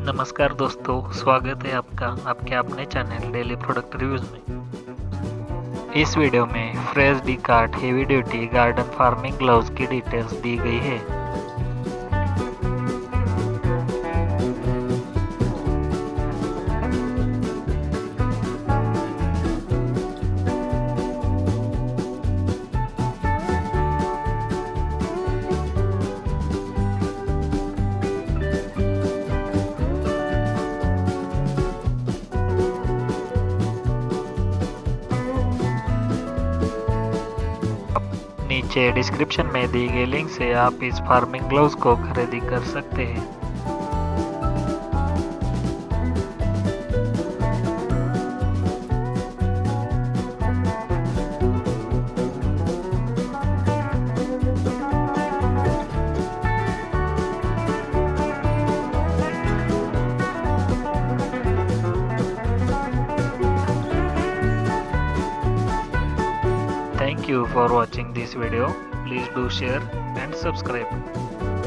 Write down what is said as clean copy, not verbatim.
नमस्कार दोस्तों, स्वागत है आपका आपके अपने चैनल डेली प्रोडक्ट रिव्यूज़ में। इस वीडियो में fresh D cart heavy duty garden farming gloves की डिटेल्स दी गई है। नीचे डिस्क्रिप्शन में दी गई लिंक से आप इस फार्मिंग ग्लव्स को खरीदी कर सकते हैं। Thank you for watching this video. Please do share and subscribe.